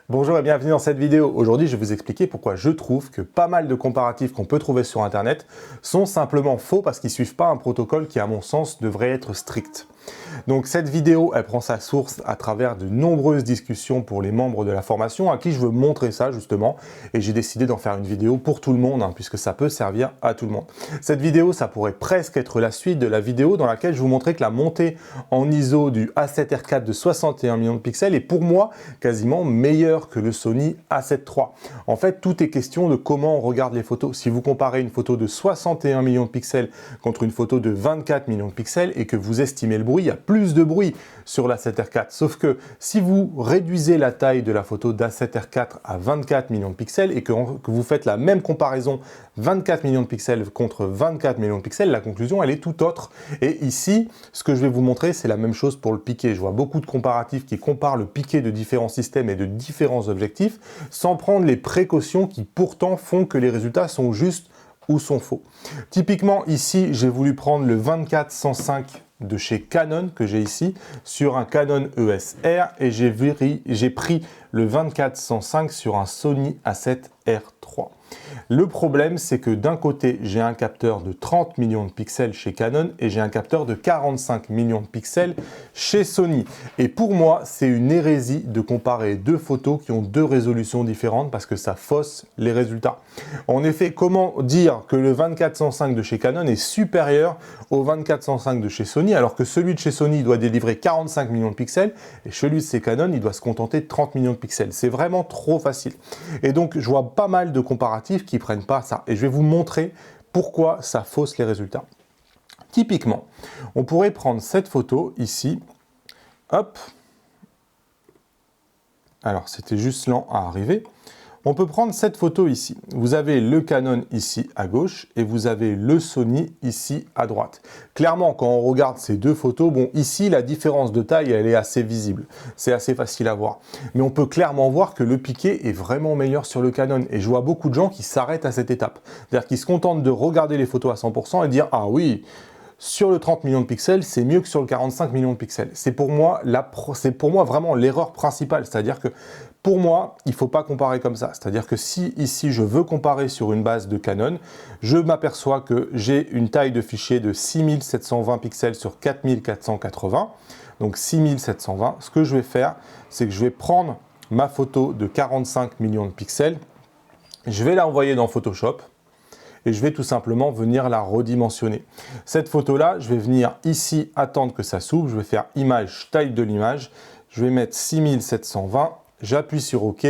Bonjour et bienvenue dans cette vidéo. Aujourd'hui, je vais vous expliquer pourquoi je trouve que pas mal de comparatifs qu'on peut trouver sur Internet sont simplement faux parce qu'ils ne suivent pas un protocole qui, à mon sens, devrait être strict. Donc cette vidéo, elle prend sa source à travers de nombreuses discussions pour les membres de la formation à qui je veux montrer ça justement et j'ai décidé d'en faire une vidéo pour tout le monde puisque ça peut servir à tout le monde. Cette vidéo, ça pourrait presque être la suite de la vidéo dans laquelle je vous montrais que la montée en ISO du A7R4 de 61 millions de pixels est pour moi quasiment meilleure que le Sony A7 III. En fait, tout est question de comment on regarde les photos. Si vous comparez une photo de 61 millions de pixels contre une photo de 24 millions de pixels et que vous estimez le bruit, il y a plus de bruit sur l'A7R4. Sauf que si vous réduisez la taille de la photo d'A7R4 à 24 millions de pixels et que vous faites la même comparaison 24 millions de pixels contre 24 millions de pixels, la conclusion elle est tout autre. Et ici, ce que je vais vous montrer, c'est la même chose pour le piqué. Je vois beaucoup de comparatifs qui comparent le piqué de différents systèmes et de différents objectifs sans prendre les précautions qui pourtant font que les résultats sont justes ou sont faux. Typiquement ici, j'ai voulu prendre le 24-105 de chez Canon que j'ai ici sur un Canon EOS R et j'ai pris le 24-105 sur un Sony A7 R3. Le problème, c'est que d'un côté, j'ai un capteur de 30 millions de pixels chez Canon et j'ai un capteur de 45 millions de pixels chez Sony. Et pour moi, c'est une hérésie de comparer deux photos qui ont deux résolutions différentes parce que ça fausse les résultats. En effet, comment dire que le 24-105 de chez Canon est supérieur au 24-105 de chez Sony alors que celui de chez Sony doit délivrer 45 millions de pixels et celui de chez Canon, il doit se contenter de 30 millions de pixels. C'est vraiment trop facile. Et donc, je vois pas mal de comparatifs qui prennent pas ça. Et je vais vous montrer pourquoi ça fausse les résultats. Typiquement, on pourrait prendre cette photo ici. Hop. Alors, c'était juste lent à arriver. On peut prendre cette photo ici. Vous avez le Canon ici à gauche et vous avez le Sony ici à droite. Clairement, quand on regarde ces deux photos, bon, ici, la différence de taille, elle est assez visible. C'est assez facile à voir. Mais on peut clairement voir que le piqué est vraiment meilleur sur le Canon. Et je vois beaucoup de gens qui s'arrêtent à cette étape. C'est-à-dire qu'ils se contentent de regarder les photos à 100% et dire « Ah oui !» Sur le 30 millions de pixels, c'est mieux que sur le 45 millions de pixels. C'est pour moi vraiment l'erreur principale. C'est-à-dire que pour moi, il ne faut pas comparer comme ça. C'est-à-dire que si ici je veux comparer sur une base de Canon, je m'aperçois que j'ai une taille de fichier de 6720 pixels sur 4480. Donc 6720. Ce que je vais faire, c'est que je vais prendre ma photo de 45 millions de pixels. Je vais la envoyer dans Photoshop. Et je vais tout simplement venir la redimensionner. Cette photo-là, je vais venir ici attendre que ça s'ouvre. Je vais faire image, taille de l'image. Je vais mettre 6720. J'appuie sur OK.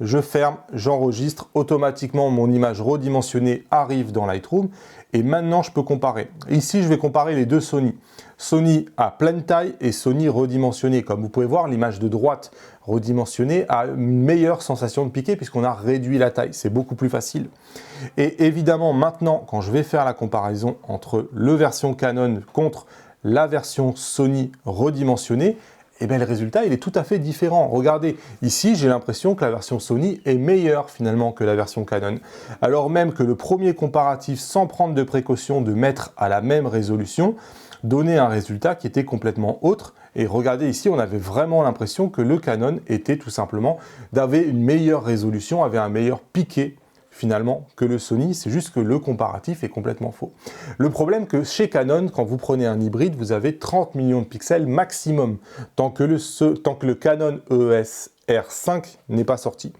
Je ferme, j'enregistre. Automatiquement, mon image redimensionnée arrive dans Lightroom. Et maintenant, je peux comparer. Ici, je vais comparer les deux Sony. Sony à pleine taille et Sony redimensionné. Comme vous pouvez voir, l'image de droite redimensionnée a une meilleure sensation de piqué puisqu'on a réduit la taille. C'est beaucoup plus facile. Et évidemment, maintenant, quand je vais faire la comparaison entre le version Canon contre la version Sony redimensionnée, eh bien, le résultat, il est tout à fait différent. Regardez, ici, j'ai l'impression que la version Sony est meilleure finalement que la version Canon. Alors même que le premier comparatif, sans prendre de précaution de mettre à la même résolution, donnait un résultat qui était complètement autre. Et regardez ici, on avait vraiment l'impression que le Canon était tout simplement, avait une meilleure résolution, avait un meilleur piqué finalement que le Sony, c'est juste que le comparatif est complètement faux. Le problème que chez Canon, quand vous prenez un hybride, vous avez 30 millions de pixels maximum, tant que le Canon EOS R5 n'est pas sorti.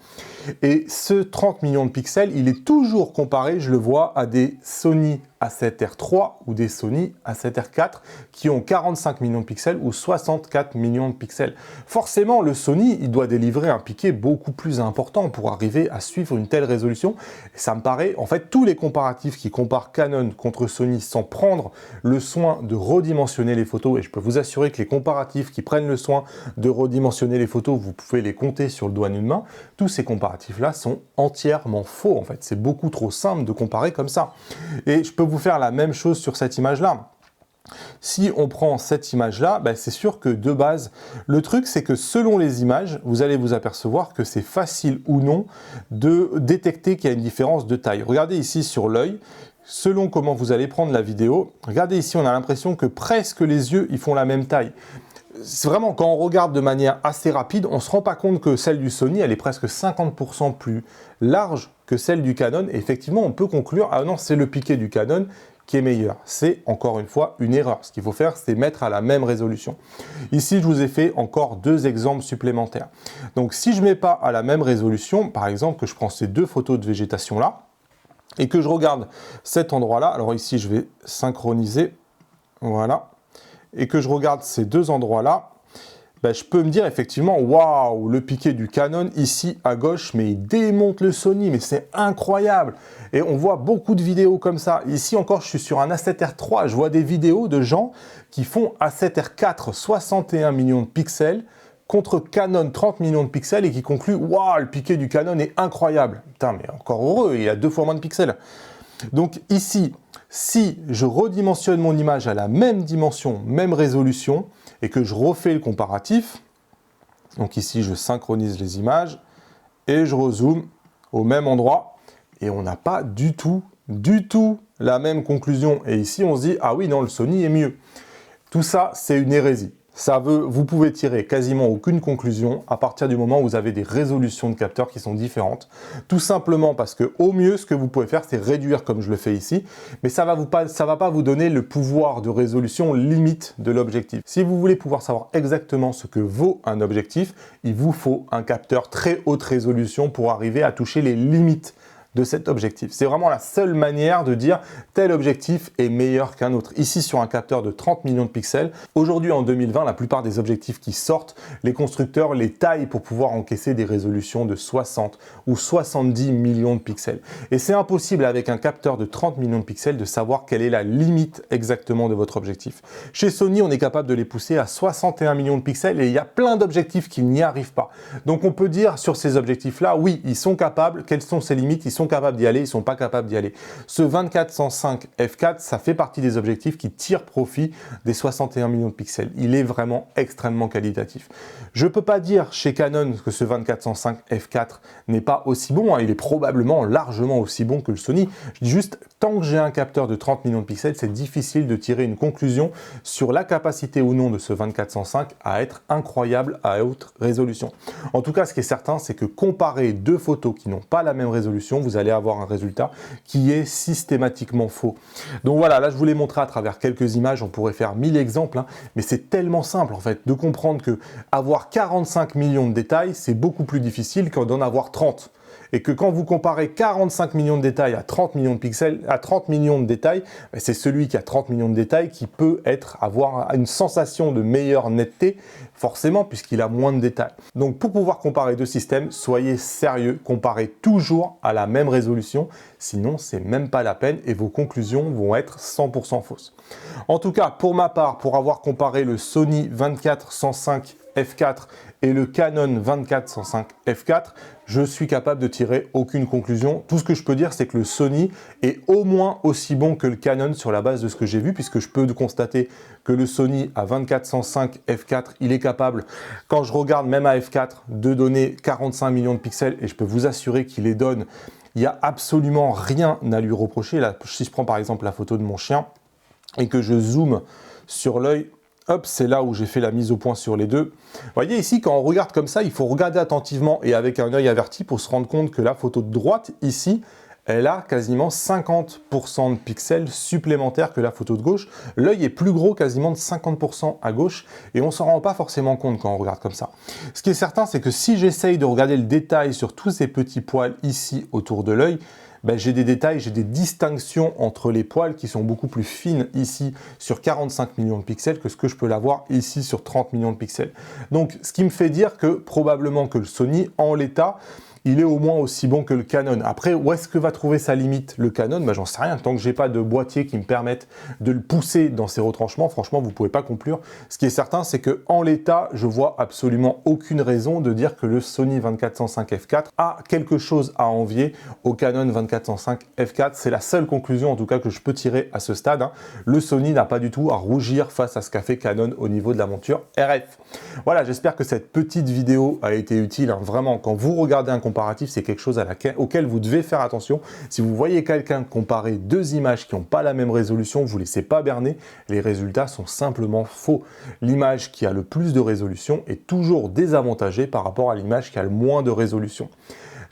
Et ce 30 millions de pixels, il est toujours comparé, je le vois, à des Sony A7R3 ou des Sony A7R4 qui ont 45 millions de pixels ou 64 millions de pixels. Forcément, le Sony, il doit délivrer un piqué beaucoup plus important pour arriver à suivre une telle résolution. Et ça me paraît, en fait, tous les comparatifs qui comparent Canon contre Sony sans prendre le soin de redimensionner les photos, et je peux vous assurer que les comparatifs qui prennent le soin de redimensionner les photos, vous pouvez les compter sur le doigt d'une main, tous ces comparatifs-là sont entièrement faux, en fait. C'est beaucoup trop simple de comparer comme ça. Et je peux vous faire la même chose sur cette image-là. Si on prend cette image-là, ben c'est sûr que de base, le truc c'est que selon les images, vous allez vous apercevoir que c'est facile ou non de détecter qu'il y a une différence de taille. Regardez ici sur l'œil, selon comment vous allez prendre la vidéo, regardez ici, on a l'impression que presque les yeux, ils font la même taille. c'est vraiment, quand on regarde de manière assez rapide, on ne se rend pas compte que celle du Sony, elle est presque 50% plus large que celle du Canon. Et effectivement, on peut conclure, ah non, c'est le piqué du Canon qui est meilleur. C'est encore une fois une erreur. Ce qu'il faut faire, c'est mettre à la même résolution. Ici, je vous ai fait encore 2 exemples supplémentaires. Donc, si je ne mets pas à la même résolution, par exemple, que je prends ces 2 photos de végétation là, et que je regarde cet endroit-là, alors ici, je vais synchroniser, voilà, et que je regarde ces 2 endroits-là, ben, je peux me dire effectivement, waouh, le piqué du Canon ici à gauche, mais il démonte le Sony, mais c'est incroyable. Et on voit beaucoup de vidéos comme ça. Ici encore, je suis sur un A7R3, je vois des vidéos de gens qui font A7R4 61 millions de pixels contre Canon 30 millions de pixels et qui concluent, waouh, le piqué du Canon est incroyable. Putain, mais encore heureux, il a 2 fois moins de pixels. Donc ici, si je redimensionne mon image à la même dimension, même résolution, et que je refais le comparatif, donc ici je synchronise les images, et je rezoome au même endroit, et on n'a pas du tout la même conclusion. Et ici on se dit, ah oui, non, le Sony est mieux. Tout ça, c'est une hérésie. Vous pouvez tirer quasiment aucune conclusion à partir du moment où vous avez des résolutions de capteurs qui sont différentes. Tout simplement parce que, au mieux, ce que vous pouvez faire, c'est réduire comme je le fais ici, mais ça va pas vous donner le pouvoir de résolution limite de l'objectif. Si vous voulez pouvoir savoir exactement ce que vaut un objectif, il vous faut un capteur très haute résolution pour arriver à toucher les limites de cet objectif. C'est vraiment la seule manière de dire tel objectif est meilleur qu'un autre. Ici, sur un capteur de 30 millions de pixels, aujourd'hui en 2020, la plupart des objectifs qui sortent, les constructeurs les taillent pour pouvoir encaisser des résolutions de 60 ou 70 millions de pixels. Et c'est impossible avec un capteur de 30 millions de pixels de savoir quelle est la limite exactement de votre objectif. Chez Sony, on est capable de les pousser à 61 millions de pixels et il y a plein d'objectifs qui n'y arrivent pas. Donc on peut dire sur ces objectifs-là, oui, ils sont capables, quelles sont ces limites, ils sont capables d'y aller, ils ne sont pas capables d'y aller. Ce 24-105 f4, ça fait partie des objectifs qui tirent profit des 61 millions de pixels. Il est vraiment extrêmement qualitatif. Je ne peux pas dire chez Canon que ce 24-105 f4 n'est pas aussi bon, hein. Il est probablement largement aussi bon que le Sony. Je dis juste, tant que j'ai un capteur de 30 millions de pixels, c'est difficile de tirer une conclusion sur la capacité ou non de ce 24-105 à être incroyable à haute résolution. En tout cas, ce qui est certain, c'est que comparer 2 photos qui n'ont pas la même résolution, vous allez avoir un résultat qui est systématiquement faux. Donc voilà, là je vous l'ai montré à travers quelques images, on pourrait faire 1000 exemples, hein, mais c'est tellement simple en fait de comprendre que avoir 45 millions de détails, c'est beaucoup plus difficile que d'en avoir 30. Et que quand vous comparez 45 millions de détails à 30 millions de pixels, à 30 millions de détails, c'est celui qui a 30 millions de détails qui peut avoir une sensation de meilleure netteté, forcément, puisqu'il a moins de détails. Donc pour pouvoir comparer 2 systèmes, soyez sérieux, comparez toujours à la même résolution, sinon c'est même pas la peine et vos conclusions vont être 100% fausses. En tout cas, pour ma part, pour avoir comparé le Sony 24-105 f4 et le Canon 24-105 f4, je suis capable de tirer aucune conclusion. Tout ce que je peux dire, c'est que le Sony est au moins aussi bon que le Canon sur la base de ce que j'ai vu, puisque je peux constater que le Sony à 24-105 f4, il est capable, quand je regarde même à f4, de donner 45 millions de pixels, et je peux vous assurer qu'il les donne. Il n'y a absolument rien à lui reprocher. Là, si je prends par exemple la photo de mon chien, et que je zoome sur l'œil, hop, c'est là où j'ai fait la mise au point sur les 2. Vous voyez ici, quand on regarde comme ça, il faut regarder attentivement et avec un œil averti pour se rendre compte que la photo de droite, ici, elle a quasiment 50% de pixels supplémentaires que la photo de gauche. L'œil est plus gros quasiment de 50% à gauche et on ne s'en rend pas forcément compte quand on regarde comme ça. Ce qui est certain, c'est que si j'essaye de regarder le détail sur tous ces petits poils ici autour de l'œil, j'ai des détails, j'ai des distinctions entre les poils qui sont beaucoup plus fines ici sur 45 millions de pixels que ce que je peux l'avoir ici sur 30 millions de pixels. Donc, ce qui me fait dire que probablement que le Sony, en l'état, il est au moins aussi bon que le Canon. Après, où est-ce que va trouver sa limite le Canon? J'en sais rien. Tant que j'ai pas de boîtier qui me permette de le pousser dans ses retranchements, franchement, vous pouvez pas conclure. Ce qui est certain, c'est que en l'état, je vois absolument aucune raison de dire que le Sony 24-105 f4 a quelque chose à envier au Canon 2405 f4. C'est la seule conclusion en tout cas que je peux tirer à ce stade, hein. Le Sony n'a pas du tout à rougir face à ce qu'a fait Canon au niveau de la monture RF. Voilà, j'espère que cette petite vidéo a été utile, hein. Vraiment, quand vous regardez un comparatif, c'est quelque chose auquel vous devez faire attention. Si vous voyez quelqu'un comparer deux images qui n'ont pas la même résolution, vous ne laissez pas berner, les résultats sont simplement faux. L'image qui a le plus de résolution est toujours désavantagée par rapport à l'image qui a le moins de résolution.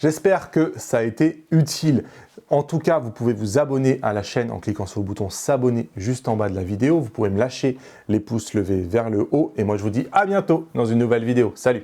J'espère que ça a été utile. En tout cas, vous pouvez vous abonner à la chaîne en cliquant sur le bouton s'abonner juste en bas de la vidéo. Vous pouvez me lâcher les pouces levés vers le haut. Et moi, je vous dis à bientôt dans une nouvelle vidéo. Salut!